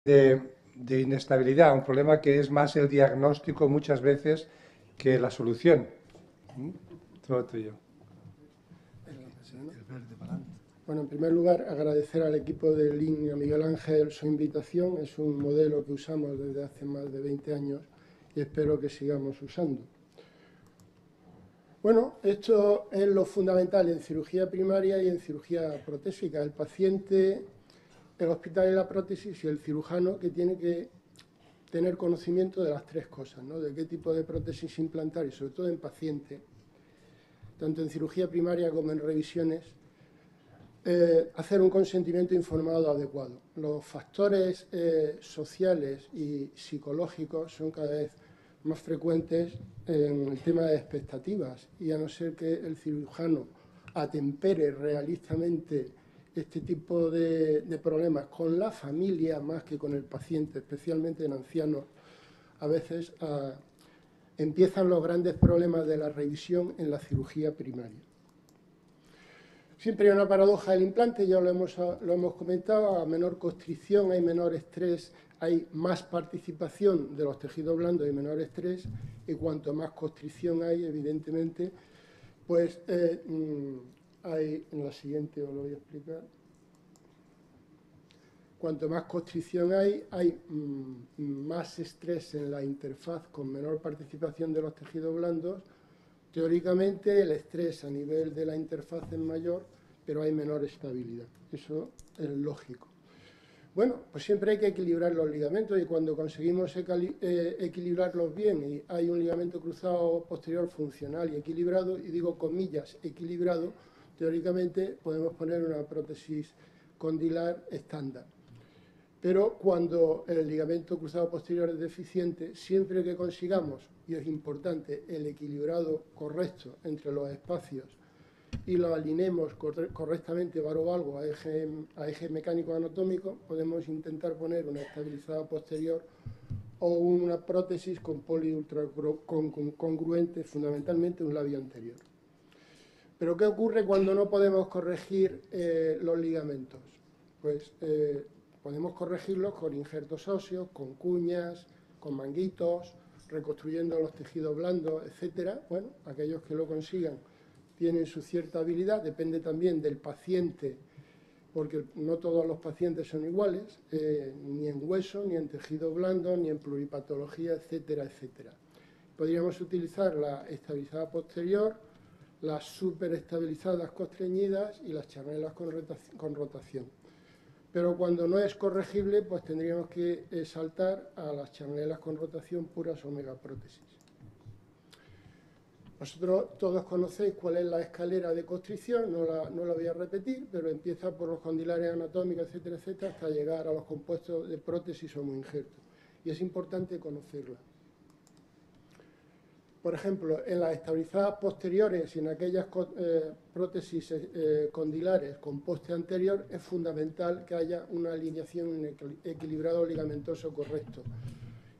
de inestabilidad, un problema que es más el diagnóstico muchas veces que la solución. Todo tuyo. Bueno, en primer lugar, agradecer al equipo de Lean y a Miguel Ángel su invitación. Es un modelo que usamos desde hace más de 20 años y espero que sigamos usando. Bueno, esto es lo fundamental en cirugía primaria y en cirugía protésica. El paciente, el hospital y la prótesis y el cirujano que tiene que tener conocimiento de las tres cosas, ¿no? De qué tipo de prótesis implantar y sobre todo en paciente, tanto en cirugía primaria como en revisiones, hacer un consentimiento informado adecuado. Los factores sociales y psicológicos son cada vez más frecuentes en el tema de expectativas y a no ser que el cirujano atempere realistamente este tipo de problemas con la familia más que con el paciente, especialmente en ancianos, a veces empiezan los grandes problemas de la revisión en la cirugía primaria. Siempre hay una paradoja del implante, ya lo hemos comentado, a menor constricción hay menor estrés, hay más participación de los tejidos blandos y menor estrés, y cuanto más constricción hay, evidentemente, pues hay, en la siguiente os lo voy a explicar, cuanto más constricción hay más estrés en la interfaz con menor participación de los tejidos blandos. Teóricamente el estrés a nivel de la interfaz es mayor, pero hay menor estabilidad. Eso es lógico. Bueno, pues siempre hay que equilibrar los ligamentos y cuando conseguimos equilibrarlos bien y hay un ligamento cruzado posterior funcional y equilibrado, y digo comillas equilibrado, teóricamente podemos poner una prótesis condilar estándar. Pero cuando el ligamento cruzado posterior es deficiente, siempre que consigamos, y es importante, el equilibrado correcto entre los espacios y lo alineemos correctamente varo-valgo a eje mecánico anatómico, podemos intentar poner una estabilizada posterior o una prótesis con poli ultracongruente, fundamentalmente un labio anterior. Pero ¿qué ocurre cuando no podemos corregir los ligamentos? Pues podemos corregirlos con injertos óseos, con cuñas, con manguitos, reconstruyendo los tejidos blandos, etcétera. Bueno, aquellos que lo consigan tienen su cierta habilidad, depende también del paciente, porque no todos los pacientes son iguales, ni en hueso, ni en tejido blando, ni en pluripatología, etcétera, etcétera. Podríamos utilizar la estabilizada posterior, las superestabilizadas constreñidas y las charnelas con rotación. Pero cuando no es corregible, pues tendríamos que saltar a las charnelas con rotación puras o megaprótesis. Vosotros todos conocéis cuál es la escalera de constricción, no la voy a repetir, pero empieza por los condilares anatómicos, etcétera, etcétera, hasta llegar a los compuestos de prótesis o homoinjertos. Y es importante conocerla. Por ejemplo, en las estabilizadas posteriores y en aquellas prótesis condilares con poste anterior es fundamental que haya una alineación en equilibrado ligamentoso correcto.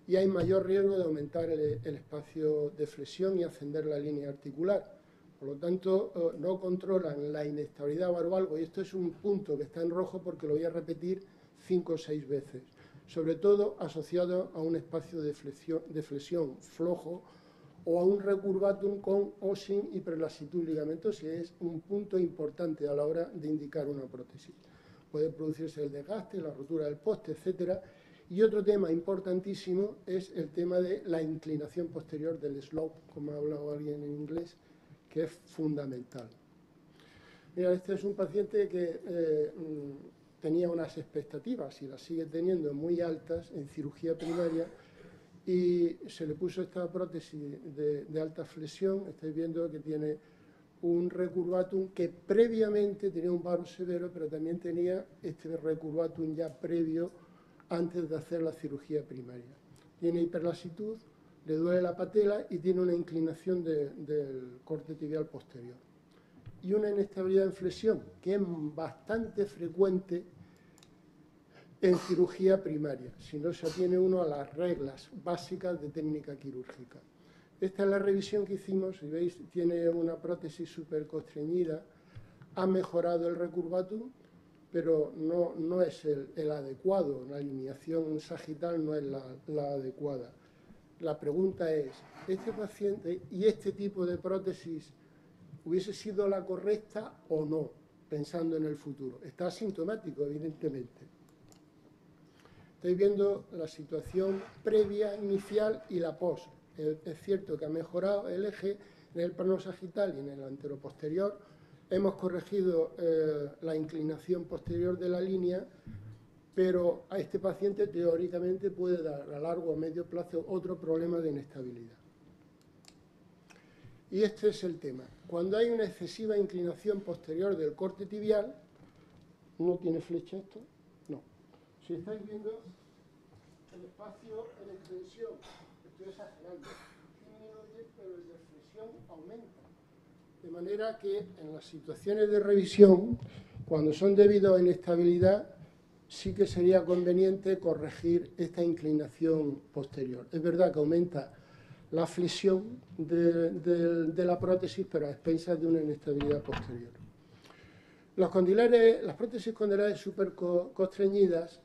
Y hay mayor riesgo de aumentar el espacio de flexión y ascender la línea articular. Por lo tanto, no controlan la inestabilidad varo-valgo, y esto es un punto que está en rojo porque lo voy a repetir 5 o 6 veces, sobre todo asociado a un espacio de flexión flojo o a un recurvatum con o sin hiperlasitud ligamentosa, que es un punto importante a la hora de indicar una prótesis. Puede producirse el desgaste, la rotura del poste, etcétera. Y otro tema importantísimo es el tema de la inclinación posterior del slope, como ha hablado alguien en inglés, que es fundamental. Mira, este es un paciente que tenía unas expectativas y las sigue teniendo muy altas en cirugía primaria y se le puso esta prótesis de alta flexión. Estáis viendo que tiene un recurvatum que previamente tenía un varo severo, pero también tenía este recurvatum ya previo antes de hacer la cirugía primaria. Tiene hiperlasitud, le duele la patela y tiene una inclinación del corte tibial posterior. Y una inestabilidad en flexión, que es bastante frecuente en cirugía primaria, si no se atiene uno a las reglas básicas de técnica quirúrgica. Esta es la revisión que hicimos, si veis, tiene una prótesis súper constreñida, ha mejorado el recurvatum, pero no es el adecuado, la alineación sagital no es la adecuada. La pregunta es, ¿este paciente y este tipo de prótesis hubiese sido la correcta o no, pensando en el futuro? Está asintomático, evidentemente. Estáis viendo la situación previa, inicial y la post. Es cierto que ha mejorado el eje en el plano sagital y en el anteroposterior. Hemos corregido la inclinación posterior de la línea, pero a este paciente teóricamente puede dar a largo o medio plazo otro problema de inestabilidad. Y este es el tema. Cuando hay una excesiva inclinación posterior del corte tibial, ¿no tiene flecha esto? No. Si estáis viendo el espacio en extensión, estoy exagerando, disminuye, pero el de flexión aumenta. De manera que en las situaciones de revisión, cuando son debido a inestabilidad, sí que sería conveniente corregir esta inclinación posterior. Es verdad que aumenta la flexión de la prótesis, pero a expensas de una inestabilidad posterior. Las prótesis condylales superconstreñidas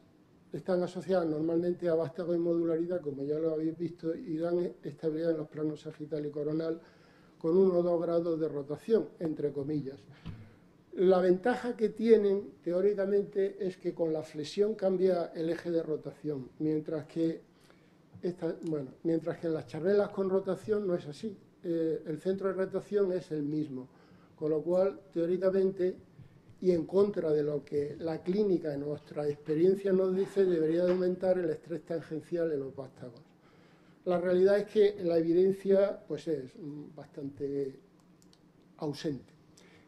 están asociadas normalmente a vástago y modularidad, como ya lo habéis visto, y dan estabilidad en los planos sagital y coronal con 1 o 2 grados de rotación, entre comillas. La ventaja que tienen, teóricamente, es que con la flexión cambia el eje de rotación, mientras que en las charrelas con rotación no es así. El centro de rotación es el mismo, con lo cual, teóricamente, y en contra de lo que la clínica en nuestra experiencia nos dice, debería de aumentar el estrés tangencial en los vástagos. La realidad es que la evidencia pues, es bastante ausente.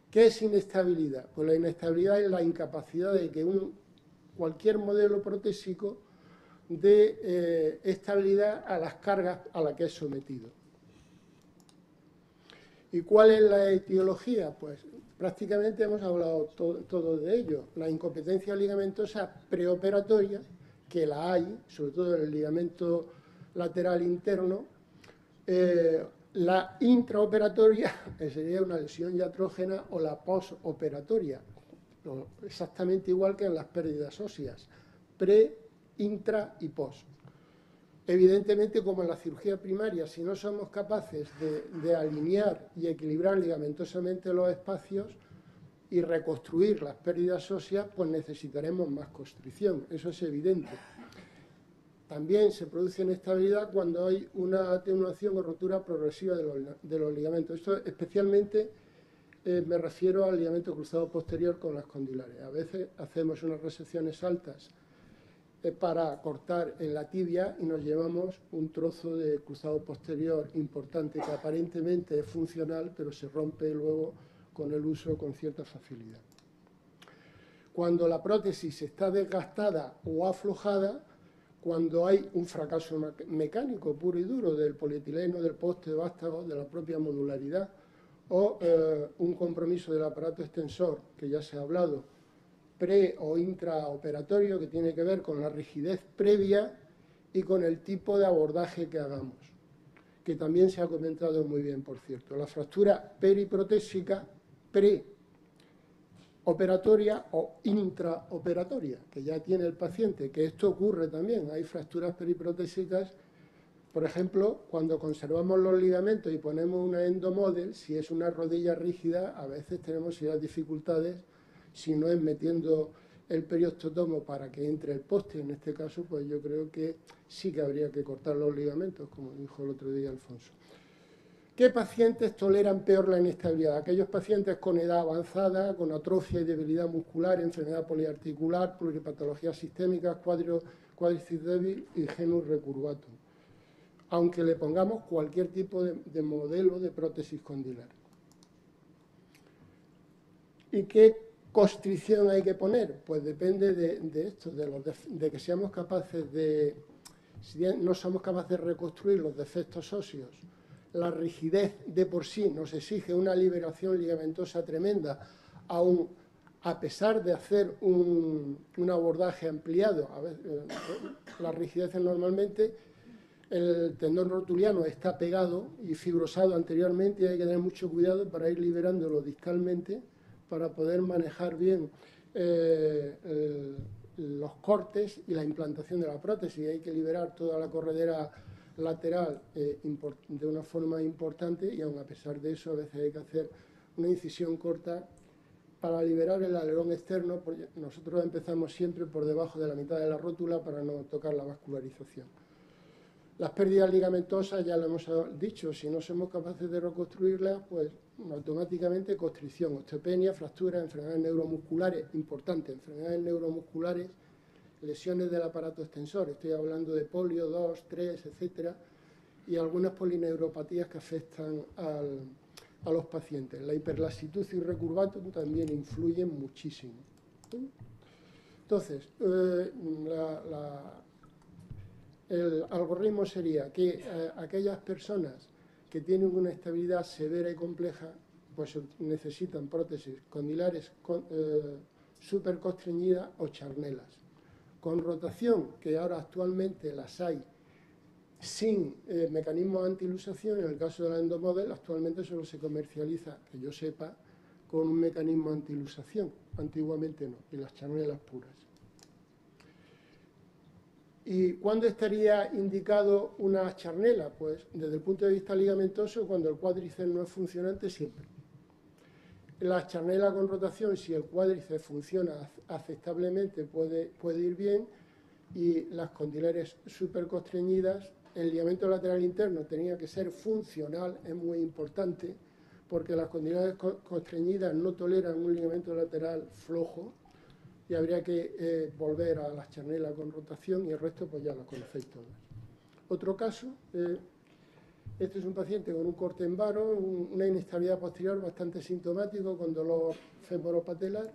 ¿Qué es inestabilidad? Pues la inestabilidad es la incapacidad de que cualquier modelo protésico dé estabilidad a las cargas a las que es sometido. ¿Y cuál es la etiología? Pues prácticamente hemos hablado todo de ello. La incompetencia ligamentosa preoperatoria, que la hay, sobre todo en el ligamento lateral interno, la intraoperatoria, que sería una lesión iatrógena, o la postoperatoria, exactamente igual que en las pérdidas óseas, pre, intra y post. Evidentemente, como en la cirugía primaria, si no somos capaces de alinear y equilibrar ligamentosamente los espacios y reconstruir las pérdidas óseas, pues necesitaremos más constricción, eso es evidente. También se produce inestabilidad cuando hay una atenuación o rotura progresiva de los ligamentos. Esto especialmente me refiero al ligamento cruzado posterior con las condylares. A veces hacemos unas resecciones altas para cortar en la tibia y nos llevamos un trozo de cruzado posterior importante que aparentemente es funcional, pero se rompe luego con el uso con cierta facilidad. Cuando la prótesis está desgastada o aflojada, cuando hay un fracaso mecánico puro y duro del polietileno, del poste de vástago, de la propia modularidad, o un compromiso del aparato extensor, que ya se ha hablado, pre o intraoperatorio, que tiene que ver con la rigidez previa y con el tipo de abordaje que hagamos, que también se ha comentado muy bien, por cierto. La fractura periprotésica preoperatoria o intraoperatoria, que ya tiene el paciente, que esto ocurre también. Hay fracturas periprotésicas, por ejemplo, cuando conservamos los ligamentos y ponemos una endomodel, si es una rodilla rígida, a veces tenemos serias dificultades. Si no es metiendo el periostotomo para que entre el poste, en este caso, pues yo creo que sí que habría que cortar los ligamentos, como dijo el otro día Alfonso. ¿Qué pacientes toleran peor la inestabilidad? Aquellos pacientes con edad avanzada, con atrofia y debilidad muscular, enfermedad poliarticular, pluripatologías sistémicas, cuádriceps débil y genus recurvatum, aunque le pongamos cualquier tipo de modelo de prótesis condylar. ¿Y qué constricción hay que poner? Pues depende de esto, de que seamos capaces de, si no somos capaces de reconstruir los defectos óseos, la rigidez de por sí nos exige una liberación ligamentosa tremenda, aún a pesar de hacer un abordaje ampliado. A veces, las rigideces normalmente, el tendón rotuliano está pegado y fibrosado anteriormente y hay que tener mucho cuidado para ir liberándolo distalmente para poder manejar bien los cortes y la implantación de la prótesis. Hay que liberar toda la corredera lateral de una forma importante, y aun a pesar de eso a veces hay que hacer una incisión corta para liberar el alerón externo, porque nosotros empezamos siempre por debajo de la mitad de la rótula para no tocar la vascularización. Las pérdidas ligamentosas, ya lo hemos dicho, si no somos capaces de reconstruirlas, pues automáticamente constricción, osteopenia, fracturas, enfermedades neuromusculares, importante, enfermedades neuromusculares, lesiones del aparato extensor, estoy hablando de polio 2, 3, etcétera, y algunas polineuropatías que afectan a los pacientes. La hiperlasitud y recurvatum también influyen muchísimo. Entonces, el algoritmo sería que aquellas personas que tienen una estabilidad severa y compleja, pues necesitan prótesis condilares súper constreñidas o charnelas. Con rotación, que ahora actualmente las hay sin mecanismo de antilusación, en el caso de la endomodel actualmente solo se comercializa, que yo sepa, con un mecanismo de antilusación. Antiguamente no, y las charnelas puras. ¿Y cuándo estaría indicado una charnela? Pues desde el punto de vista ligamentoso, cuando el cuádriceps no es funcionante, siempre. La charnela con rotación, si el cuádriceps funciona aceptablemente, puede ir bien, y las condilares súper constreñidas, el ligamento lateral interno tenía que ser funcional, es muy importante, porque las condilares constreñidas no toleran un ligamento lateral flojo, y habría que volver a las charnelas con rotación, y el resto pues ya lo conocéis todos. Otro caso, este es un paciente con un corte en varo, una inestabilidad posterior bastante sintomático, con dolor femoropatelar.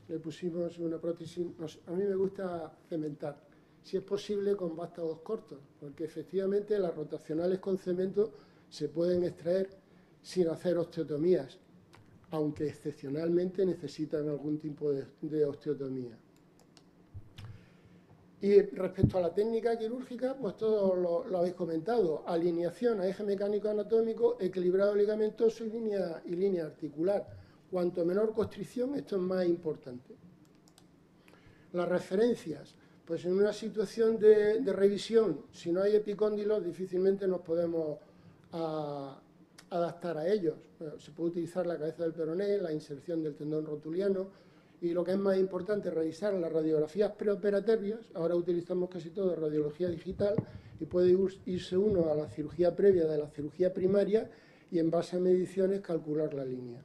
Le pusimos una prótesis, a mí me gusta cementar, si es posible con vástagos cortos, porque efectivamente las rotacionales con cemento se pueden extraer sin hacer osteotomías, aunque excepcionalmente necesitan algún tipo de osteotomía. Y respecto a la técnica quirúrgica, pues todo lo habéis comentado: alineación a eje mecánico anatómico, equilibrado ligamentoso y línea articular. Cuanto menor constricción, esto es más importante. Las referencias, pues en una situación de revisión, si no hay epicóndilos, difícilmente nos podemos adaptar a ellos. Se puede utilizar la cabeza del peroné, la inserción del tendón rotuliano, y lo que es más importante, revisar las radiografías preoperatorias. Ahora utilizamos casi todo radiología digital, y puede irse uno a la cirugía previa de la cirugía primaria y en base a mediciones calcular la línea.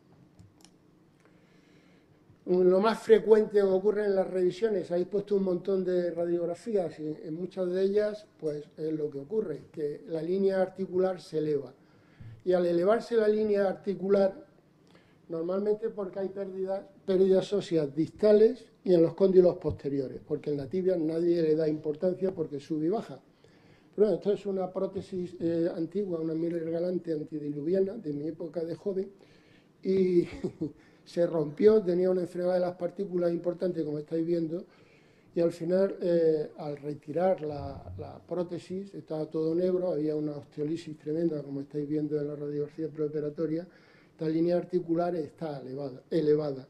Lo más frecuente que ocurre en las revisiones, habéis puesto un montón de radiografías, y en muchas de ellas pues es lo que ocurre, que la línea articular se eleva. Y al elevarse la línea articular, normalmente porque hay pérdidas óseas distales y en los cóndilos posteriores, porque en la tibia nadie le da importancia porque sube y baja. Pero bueno, esto es una prótesis antigua, una Miller Galante antediluviana, de mi época de joven, y se rompió, tenía una enfermedad de las partículas importante, como estáis viendo, y al final, al retirar la prótesis, estaba todo negro, había una osteolisis tremenda, como estáis viendo en la radiografía preoperatoria. Esta línea articular está elevada.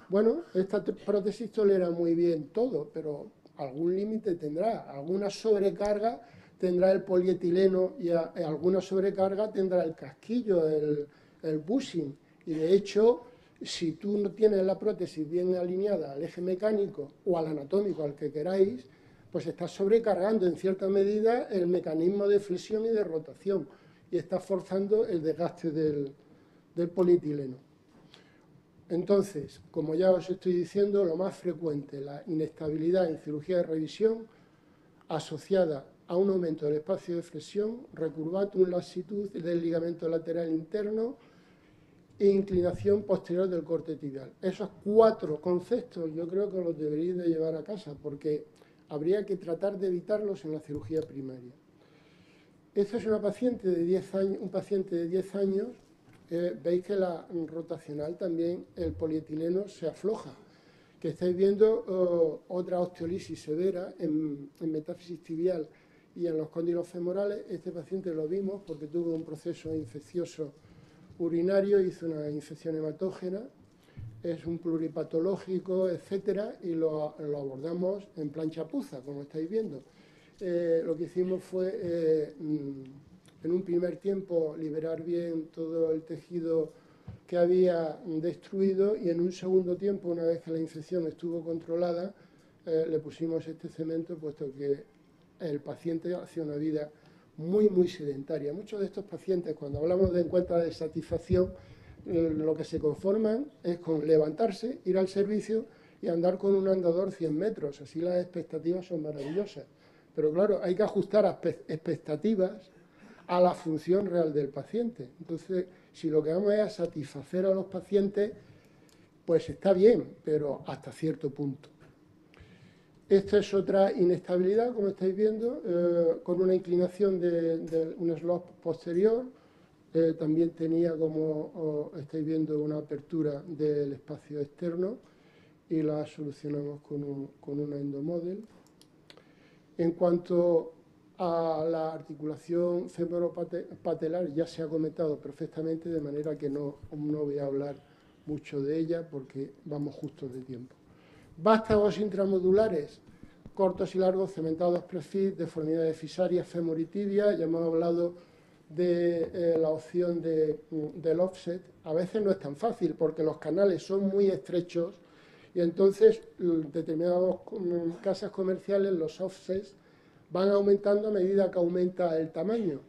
Bueno, esta prótesis tolera muy bien todo, pero algún límite tendrá, alguna sobrecarga tendrá el polietileno, y alguna sobrecarga tendrá el casquillo, el bushing, y de hecho, si tú no tienes la prótesis bien alineada al eje mecánico o al anatómico, al que queráis, pues estás sobrecargando en cierta medida el mecanismo de flexión y de rotación, y estás forzando el desgaste del polietileno. Entonces, como ya os estoy diciendo, lo más frecuente, la inestabilidad en cirugía de revisión asociada a un aumento del espacio de flexión, recurvatum, lasitud del ligamento lateral interno e inclinación posterior del corte tibial. Esos 4 conceptos yo creo que los deberíais de llevar a casa, porque habría que tratar de evitarlos en la cirugía primaria. Esta es una paciente de 10 años, un paciente de 10 años. Veis que la rotacional también, el polietileno se afloja, que estáis viendo otra osteolisis severa en metáfisis tibial y en los cóndilos femorales. Este paciente lo vimos porque tuvo un proceso infeccioso urinario, hizo una infección hematógena, es un pluripatológico, etcétera, y lo abordamos en plan chapuza, como estáis viendo. Lo que hicimos fue, en un primer tiempo, liberar bien todo el tejido que había destruido, y en un segundo tiempo, una vez que la infección estuvo controlada, le pusimos este cemento, puesto que el paciente hacía una vida muy, muy sedentaria. Muchos de estos pacientes, cuando hablamos de encuestas de satisfacción, lo que se conforman es con levantarse, ir al servicio y andar con un andador 100 metros. Así las expectativas son maravillosas. Pero claro, hay que ajustar expectativas a la función real del paciente. Entonces, si lo que vamos es a satisfacer a los pacientes, pues está bien, pero hasta cierto punto. Esta es otra inestabilidad, como estáis viendo, con una inclinación de un slope posterior. También tenía, como estáis viendo, una apertura del espacio externo, y la solucionamos con una endomodel. En cuanto a la articulación femoropatelar, ya se ha comentado perfectamente, de manera que no voy a hablar mucho de ella porque vamos justos de tiempo. Vástagos intramodulares, cortos y largos, cementados prefix, deformidades fisarias, fémur y tibia. Ya hemos hablado de la opción del offset. A veces no es tan fácil porque los canales son muy estrechos, y entonces determinadas casas comerciales, los offsets, van aumentando a medida que aumenta el tamaño.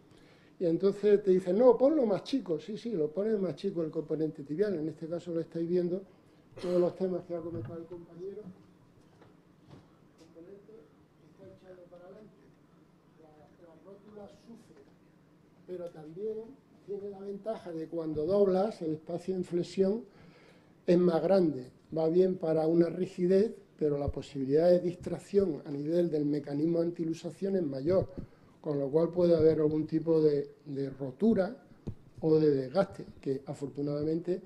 Y entonces te dicen, no, ponlo más chico. Sí, sí, lo pones más chico el componente tibial. En este caso lo estáis viendo, todos los temas que ha comentado el compañero. El componente está echado para adelante. La rótula sufre, pero también tiene la ventaja de cuando doblas, el espacio de flexión es más grande. Va bien para una rigidez, pero la posibilidad de distracción a nivel del mecanismo de antilusación es mayor, con lo cual puede haber algún tipo de rotura o de desgaste, que afortunadamente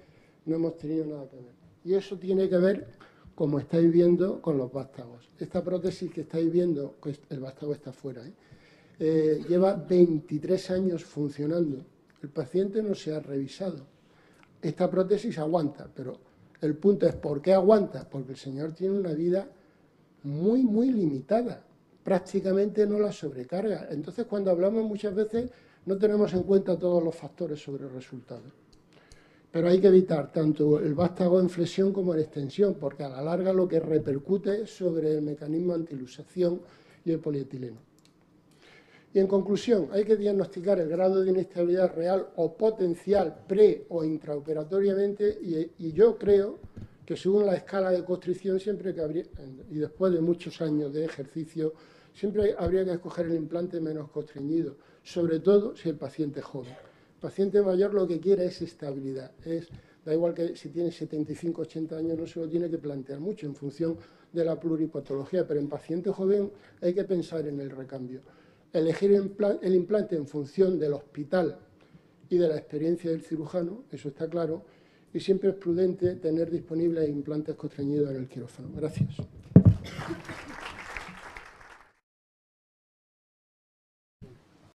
no hemos tenido nada que ver. Y eso tiene que ver, como estáis viendo, con los vástagos. Esta prótesis que estáis viendo, el vástago está fuera, lleva 23 años funcionando. El paciente no se ha revisado. Esta prótesis aguanta, pero el punto es, ¿por qué aguanta? Porque el señor tiene una vida muy, muy limitada. Prácticamente no la sobrecarga. Entonces, cuando hablamos muchas veces, no tenemos en cuenta todos los factores sobre el resultado. Pero hay que evitar tanto el vástago en flexión como en extensión, porque a la larga lo que repercute es sobre el mecanismo de antilusación y el polietileno. Y en conclusión, hay que diagnosticar el grado de inestabilidad real o potencial pre- o intraoperatoriamente, y yo creo que según la escala de constricción, siempre que habría, y después de muchos años de ejercicio, siempre habría que escoger el implante menos constreñido, sobre todo si el paciente es joven. El paciente mayor lo que quiere es estabilidad. Da igual que si tiene 75, 80 años, no se lo tiene que plantear mucho en función de la pluripatología, pero en paciente joven hay que pensar en el recambio. Elegir el implante en función del hospital y de la experiencia del cirujano, eso está claro, y siempre es prudente tener disponibles implantes constreñidos en el quirófano. Gracias.